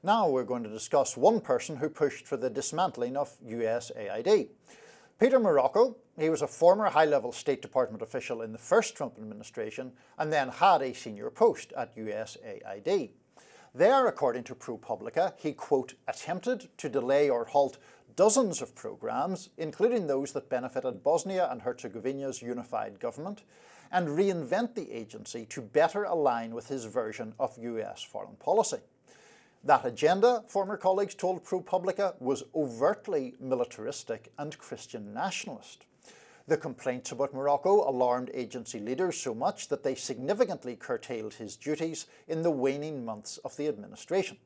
Now we're going to discuss one person who pushed for the dismantling of USAID. Peter Marocco, he was a former high-level State Department official in the first Trump administration and then had a senior post at USAID. There, according to ProPublica, he, quote, attempted to delay or halt dozens of programs, including those that benefited Bosnia and Herzegovina's unified government, and reinvent the agency to better align with his version of US foreign policy. That agenda, former colleagues told ProPublica, was overtly militaristic and Christian nationalist. The complaints about Morocco alarmed agency leaders so much that they significantly curtailed his duties in the waning months of the administration.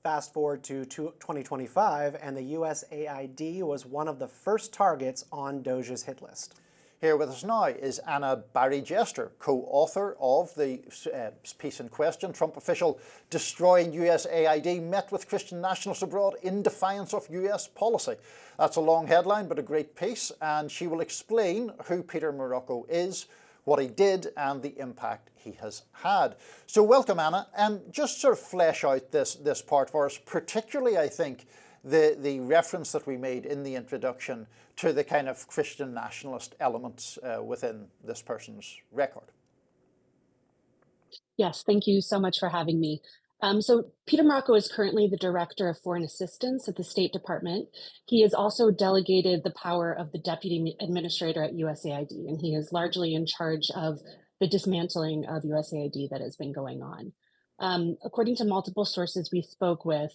Fast forward to 2025, and the USAID was one of the first targets on DOJ's hit list. Here with us now is Anna Barry-Jester, co-author of the piece in question. Trump official destroying USAID met with Christian nationalists abroad in defiance of US policy. That's a long headline, but a great piece, and she will explain who Peter Marocco is, what he did, and the impact he has had. So welcome, Anna, and just sort of flesh out this part for us, particularly, I think, the reference that we made in the introduction to the kind of Christian nationalist elements within this person's record. Yes, thank you so much for having me. So Peter Marocco is currently the Director of Foreign Assistance at the State Department. He has also delegated the power of the Deputy Administrator at USAID, and he is largely in charge of the dismantling of USAID that has been going on. According to multiple sources we spoke with,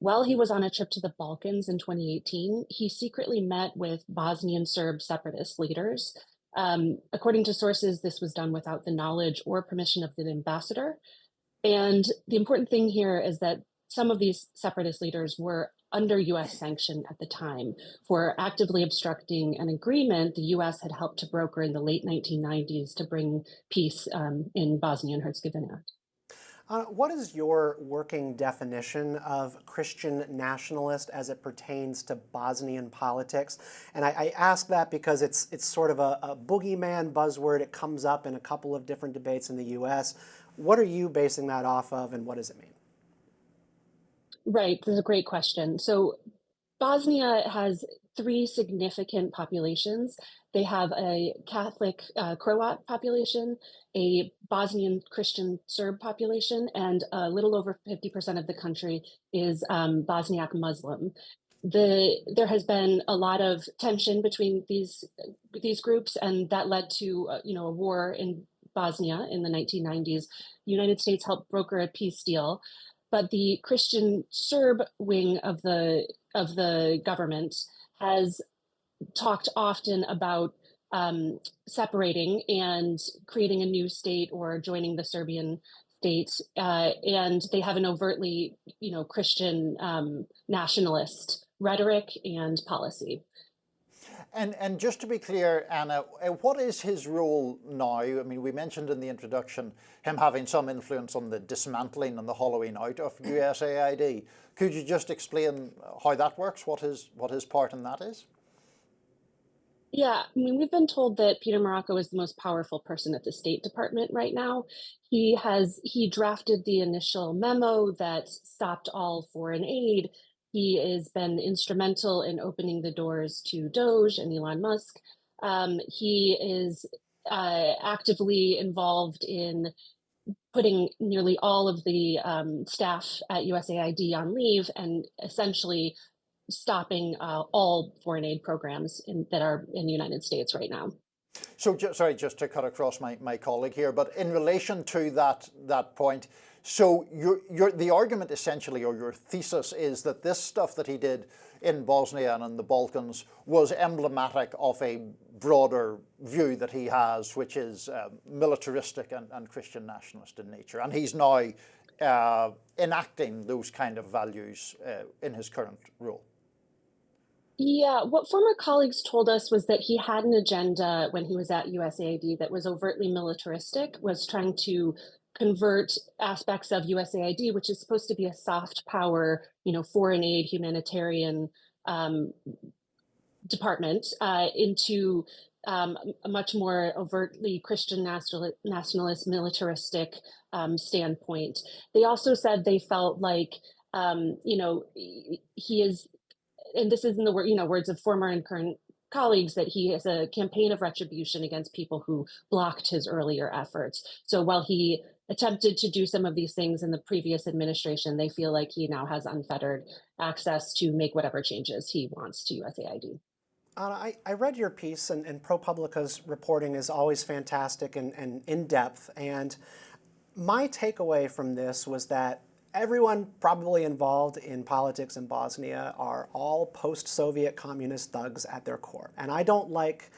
while he was on a trip to the Balkans in 2018, he secretly met with Bosnian Serb separatist leaders. According to sources, this was done without the knowledge or permission of the ambassador. And the important thing here is that some of these separatist leaders were under US sanction at the time for actively obstructing an agreement the US had helped to broker in the late 1990s to bring peace in Bosnia and Herzegovina. What is your working definition of Christian nationalist as it pertains to Bosnian politics? And I ask that because it's sort of a boogeyman buzzword. It comes up in a couple of different debates in the US. What are you basing that off of, and what does it mean? Right, this is a great question. So Bosnia has three significant populations. They have a Catholic Croat population, a Bosnian Christian Serb population, and a little over 50% of the country is Bosniak Muslim. There has been a lot of tension between these groups, and that led to a war in Bosnia in the 1990s. The United States helped broker a peace deal, but the Christian Serb wing of the government has talked often about separating and creating a new state or joining the Serbian state, and they have an overtly, Christian nationalist rhetoric and policy. And just to be clear, Anna, what is his role now? I mean, we mentioned in the introduction him having some influence on the dismantling and the hollowing out of USAID. Could you just explain how that works, what his part in that is? Yeah, I mean, we've been told that Peter Marocco is the most powerful person at the State Department right now. He drafted the initial memo that stopped all foreign aid. He has been instrumental in opening the doors to Doge and Elon Musk. He is actively involved in putting nearly all of the staff at USAID on leave and essentially stopping all foreign aid programs that are in the United States right now. So, sorry, just to cut across my colleague here, but in relation to that point, so the argument essentially, or your thesis, is that this stuff that he did in Bosnia and in the Balkans was emblematic of a broader view that he has, which is militaristic and Christian nationalist in nature, and he's now enacting those kind of values in his current role. Yeah, what former colleagues told us was that he had an agenda when he was at USAID that was overtly militaristic, was trying to convert aspects of USAID, which is supposed to be a soft power, foreign aid, humanitarian department, into a much more overtly Christian nationalist, militaristic standpoint. They also said they felt like You know, he is, and this is in the words of former and current colleagues, that he has a campaign of retribution against people who blocked his earlier efforts. So while he attempted to do some of these things in the previous administration, they feel like he now has unfettered access to make whatever changes he wants to USAID. I read your piece, and ProPublica's reporting is always fantastic and in-depth. And my takeaway from this was that everyone probably involved in politics in Bosnia are all post-Soviet communist thugs at their core. And I don't like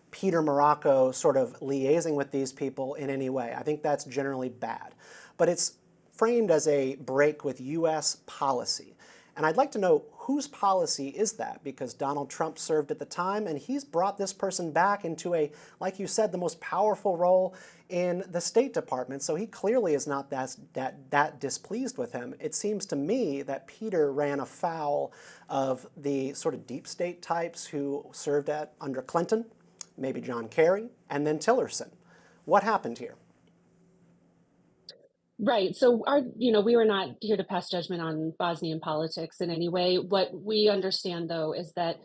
Peter Marocco sort of liaising with these people in any way. I think that's generally bad. But it's framed as a break with U.S. policy. And I'd like to know whose policy is that, because Donald Trump served at the time, and he's brought this person back into a, like you said, the most powerful role in the State Department. So he clearly is not that displeased with him. It seems to me that Peter ran afoul of the sort of deep state types who served under Clinton, maybe John Kerry, and then Tillerson. What happened here? Right. So we were not here to pass judgment on Bosnian politics in any way. What we understand, though, is that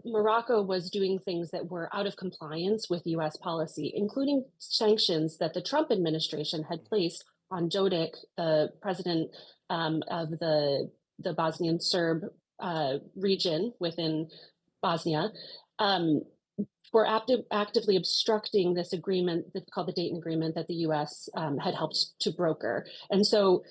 Morocco was doing things that were out of compliance with US policy, including sanctions that the Trump administration had placed on Dodik, the president of the Bosnian Serb region within Bosnia. For actively obstructing this agreement that's called the Dayton Agreement that the U.S. Had helped to broker. And so,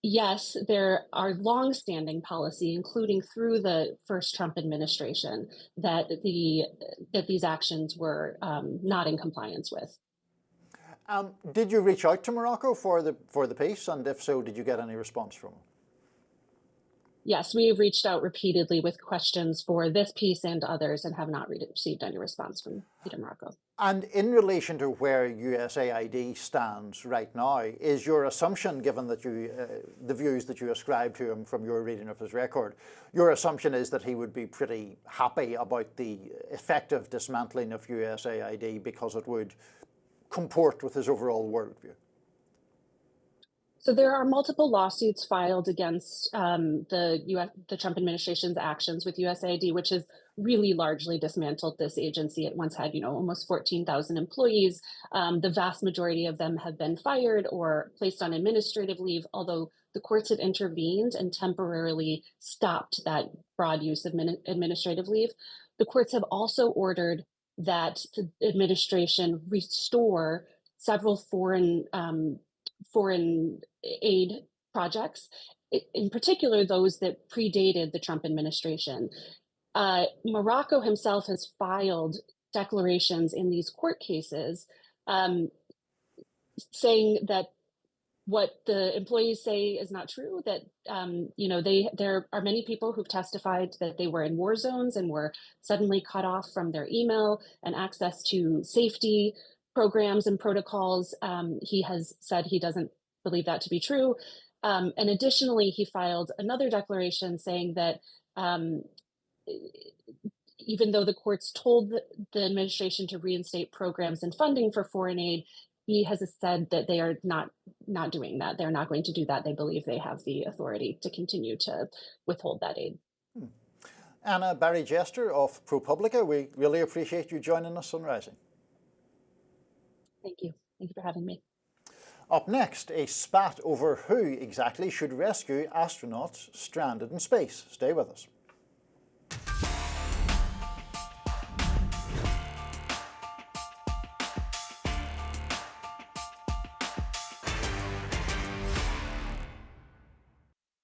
yes, there are longstanding policy, including through the first Trump administration, that these actions were not in compliance with. Did you reach out to Morocco for the piece, and if so, did you get any response from him? Yes, we have reached out repeatedly with questions for this piece and others, and have not received any response from Peter Marocco. And in relation to where USAID stands right now, is your assumption, given that the views that you ascribe to him from your reading of his record, your assumption is that he would be pretty happy about the effective dismantling of USAID because it would comport with his overall worldview? So there are multiple lawsuits filed against the Trump administration's actions with USAID, which has really largely dismantled this agency. It once had, almost 14,000 employees. The vast majority of them have been fired or placed on administrative leave, although the courts have intervened and temporarily stopped that broad use of administrative leave. The courts have also ordered that the administration restore several foreign aid projects, in particular those that predated the Trump administration. Morocco himself has filed declarations in these court cases saying that what the employees say is not true, that there are many people who've testified that they were in war zones and were suddenly cut off from their email and access to safety programs and protocols. He has said he doesn't believe that to be true. And additionally, he filed another declaration saying that even though the courts told the administration to reinstate programs and funding for foreign aid, he has said that they are not doing that. They're not going to do that. They believe they have the authority to continue to withhold that aid. Anna Barry-Jester of ProPublica, we really appreciate you joining us on Rising. Thank you. Thank you for having me. Up next, a spat over who exactly should rescue astronauts stranded in space. Stay with us.